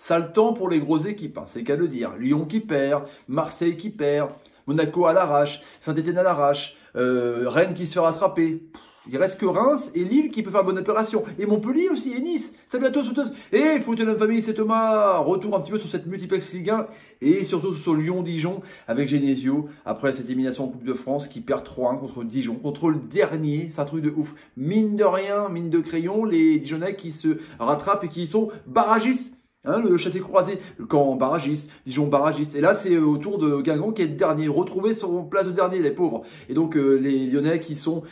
Sale temps pour les grosses équipes, hein, c'est le cas de le dire. Lyon qui perd, Marseille qui perd, Monaco à l'arrache, Saint-Etienne à l'arrache, Rennes qui se fait rattraper. Il reste que Reims et Lille qui peut faire bonne opération. Et Montpellier aussi, et Nice. Salut à tous. Et foot de la famille, c'est Thomas. Retour un petit peu sur cette multiplex Ligue 1 et surtout sur Lyon-Dijon avec Genesio. Après cette élimination en Coupe de France qui perd 3-1 contre Dijon. Contre le dernier, c'est un truc de ouf. Mine de rien, mine de crayon, les Dijonnais qui se rattrapent et qui sont barragistes. Hein, le chassé-croisé, le camp barragiste, Dijon barragiste. Et là, c'est au tour de Guingamp qui est dernier, retrouvé son place de dernier, les pauvres. Et donc, les Lyonnais qui sont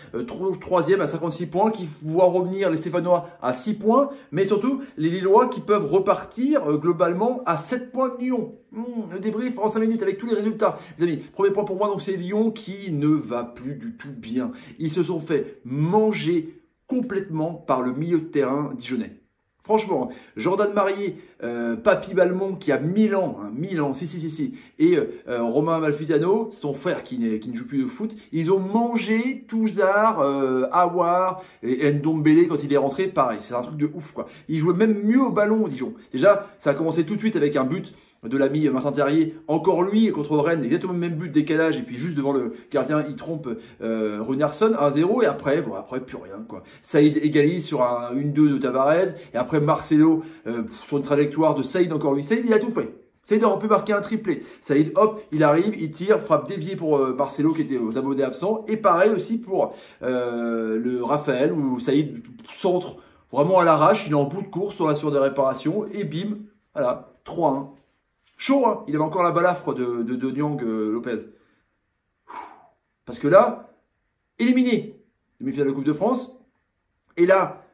troisième à 56 points, qui voient revenir les Stéphanois à 6 points, mais surtout, les Lillois qui peuvent repartir globalement à 7 points de Lyon. Le débrief en 5 minutes avec tous les résultats. Les amis, premier point pour moi, donc c'est Lyon qui ne va plus du tout bien. Ils se sont fait manger complètement par le milieu de terrain dijonnais. Franchement, Jordan Marié, Papy Balmont qui a 1000 ans, et Romain Amalfitano, son frère qui ne joue plus de foot, ils ont mangé Touzard, Aouar et Ndombele quand il est rentré, pareil, c'est un truc de ouf quoi. Ils jouaient même mieux au ballon, Dijon. Déjà, ça a commencé tout de suite avec un but de l'ami Martin Terrier, encore lui contre Rennes, exactement le même but, décalage, et puis juste devant le gardien, il trompe Runarsson, 1-0, et après, bon, après plus rien, quoi. Saïd égalise sur un 1-2 de Tavares, et après Marcelo, sur une trajectoire de Saïd, encore lui. Saïd, il a tout fait. Saïd aurait pu marquer un triplé. Saïd, hop, il arrive, il tire, frappe déviée pour Marcelo qui était aux abonnés absents, et pareil aussi pour le Raphaël, où Saïd centre vraiment à l'arrache, il est en bout de course sur la sur des réparations, et bim, voilà, 3-1. Chaud, hein. Il avait encore la balafre de Nyang Lopez. Parce que là, éliminé, demi-finale de Coupe de France. Et là,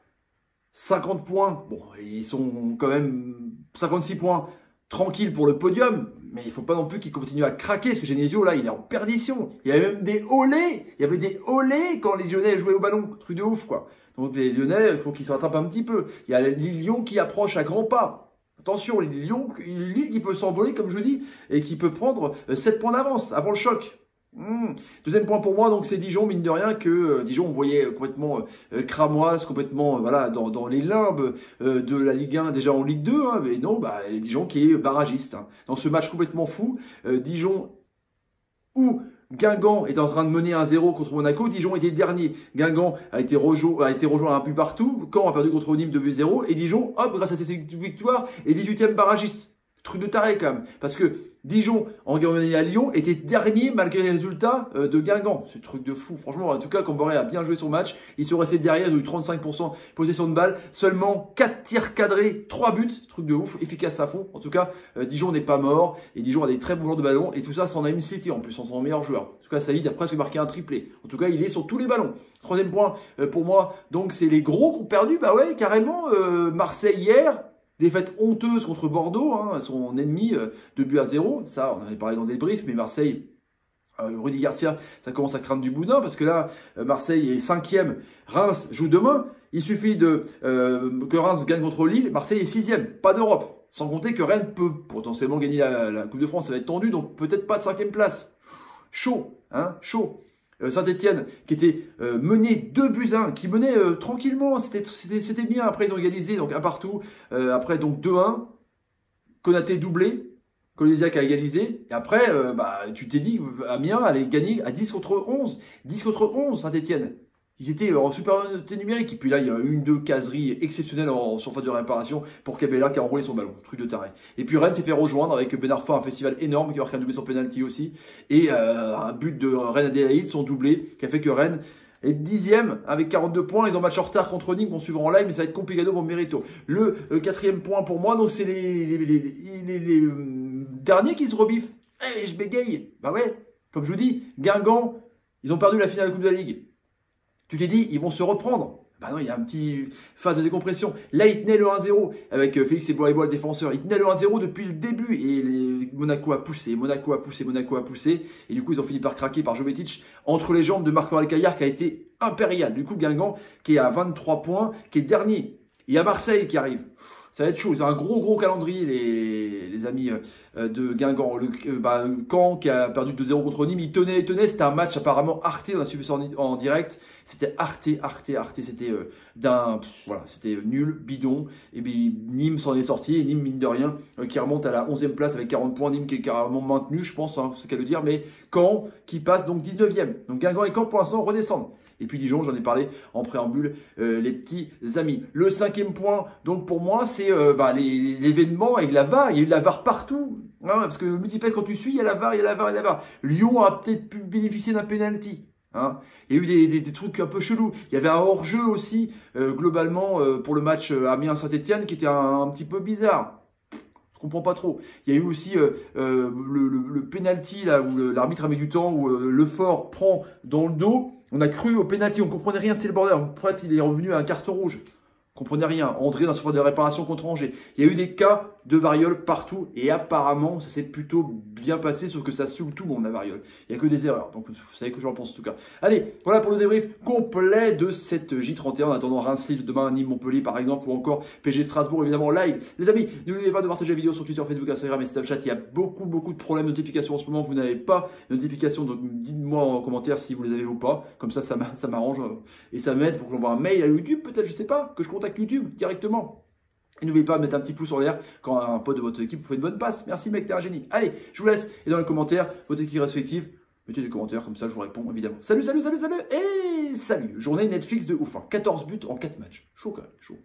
50 points. Bon, ils sont quand même 56 points tranquilles pour le podium. Mais il ne faut pas non plus qu'ils continuent à craquer. Parce que Genesio, là, il est en perdition. Il y avait même des olés. Il y avait des olés quand les Lyonnais jouaient au ballon. Truc de ouf, quoi. Donc les Lyonnais, il faut qu'ils se rattrapent un petit peu. Il y a Lyon qui approche à grands pas. Attention, Lyon qui peut s'envoler, comme je dis, et qui peut prendre 7 points d'avance avant le choc. Deuxième point pour moi, donc c'est Dijon, mine de rien, que Dijon, on voyait complètement cramoise, complètement voilà dans les limbes de la Ligue 1, déjà en Ligue 2, hein, mais non, bah, Dijon qui est barragiste. Hein. Dans ce match complètement fou, Dijon où Guingamp est en train de mener 1-0 contre Monaco. Dijon était dernier. Guingamp a été rejoint un peu partout. Caen a perdu contre Nîmes 2-0. Et Dijon, hop, grâce à cette victoire, est 18e barragiste. Truc de taré quand même. Parce que Dijon, en gagnant à Lyon, était dernier malgré les résultats de Guingamp. C'est truc de fou. Franchement, en tout cas, Camboré a bien joué son match. Ils sont restés derrière, ils ont eu 35% possession de balle. Seulement 4 tirs cadrés, 3 buts. Truc de ouf, efficace à fond. En tout cas, Dijon n'est pas mort. Et Dijon a des très bons joueurs de ballon. Et tout ça sans Naïm City en plus, sans son meilleur joueur. En tout cas, Saïd a presque marqué un triplé. En tout cas, il est sur tous les ballons. Troisième point pour moi, donc c'est les gros qui ont perdu. Bah ouais, carrément. Marseille hier. Défaite honteuse contre Bordeaux, hein, son ennemi, 2-0. Ça, on en avait parlé dans des briefs, mais Marseille, Rudy Garcia, ça commence à craindre du boudin, parce que là, Marseille est 5e, Reims joue demain. Il suffit que Reims gagne contre Lille, Marseille est 6e, pas d'Europe. Sans compter que Rennes peut potentiellement gagner la Coupe de France, ça va être tendu, donc peut-être pas de 5e place. Chaud, hein, chaud. Saint-Etienne qui était mené 2-1, qui menait tranquillement, c'était bien. Après ils ont égalisé, donc un partout. Après donc 2-1, Konaté doublé, Kolésiac a égalisé. Et après, tu t'es dit Amiens allait gagner à 10 contre 11. 10 contre 11 Saint-Etienne. Ils étaient en supériorité numérique. Et puis là, il y a deux caseries exceptionnelles en surface de réparation pour Cabella qui a enroulé son ballon. Truc de taré. Et puis Rennes s'est fait rejoindre avec Ben Arfa, un festival énorme qui a marqué un doublé sur penalty aussi. Et un but de Rennes Adélaïde, son doublé, qui a fait que Rennes est 10e avec 42 points. Ils ont match en retard contre Nîmes qu'on suivra en live, mais ça va être compliqué pour Mérito. Le 4e point pour moi, donc c'est les derniers qui se rebiffent. Eh, je bégaye. Bah ouais, comme je vous dis, Guingamp, ils ont perdu la finale de la Coupe de la Ligue. Tu t'es dit, ils vont se reprendre. Bah non, il y a un petit phase de décompression. Là, ils tenaient le 1-0 avec Félix et Bois, le défenseur. Ils tenaient le 1-0 depuis le début. Et Monaco a poussé. Et du coup, ils ont fini par craquer par Jovetic entre les jambes de Marco Alcaillard qui a été impérial. Du coup, Guingamp qui est à 23 points, qui est dernier. Il y a Marseille qui arrive. Ça va être chaud. C'est un gros calendrier, les amis de Guingamp. Caen qui a perdu 2-0 contre Nîmes. Il tenait. C'était un match apparemment arté. On a suivi ça en direct. C'était arté, c'était voilà, c'était nul, bidon. Et puis Nîmes s'en est sorti, et Nîmes, mine de rien, qui remonte à la 11e place avec 40 points, Nîmes qui est carrément maintenu, je pense, hein, c'est ce qu'elle veut dire, mais Caen qui passe donc 19e. Donc Guingamp et Caen pour l'instant redescendent. Et puis Dijon, j'en ai parlé en préambule, les petits amis. Le 5e point, donc pour moi, c'est l'événement avec la VAR. Il y a eu de la VAR partout. Hein, parce que multipètre, quand tu suis, il y a la VAR, il y a la VAR, il y a la VAR. Lyon a peut-être pu bénéficier d'un penalty. Hein. Il y a eu des trucs un peu chelous. Il y avait un hors-jeu aussi, globalement, pour le match Amiens-Saint-Etienne, qui était un petit peu bizarre. Je comprends pas trop. Il y a eu aussi le penalty, là, où l'arbitre a mis du temps, où Lefort prend dans le dos. On a cru au penalty, on comprenait rien, c'était le bordel. En fait, il est revenu à un carton rouge. On comprenait rien. André dans ce de réparation contre Angers. Il y a eu des cas de variole partout et apparemment, ça s'est plutôt bien passé, sauf que ça saoule tout le monde, la variole. Il n'y a que des erreurs. Donc, vous savez que j'en pense en tout cas. Allez, voilà pour le débrief complet de cette J31. En attendant Reims-Lille demain, Nîmes-Montpellier par exemple, ou encore PG Strasbourg, évidemment, live. Les amis, n'oubliez pas de partager la vidéo sur Twitter, Facebook, Instagram et Snapchat. Il y a beaucoup de problèmes de notification en ce moment. Vous n'avez pas de notification, donc dites-moi en commentaire si vous les avez ou pas. Comme ça m'arrange et ça m'aide pour que j'envoie un mail à YouTube, peut-être, je sais pas, que je contacte YouTube directement. Et n'oubliez pas de mettre un petit pouce en l'air quand un pote de votre équipe vous fait une bonne passe. Merci mec, t'es un génie. Allez, je vous laisse. Et dans les commentaires, votre équipe respective, mettez des commentaires, comme ça je vous réponds évidemment. Salut, et salut. Journée Netflix de ouf. 14 buts en 4 matchs. Chaud quand même, chaud.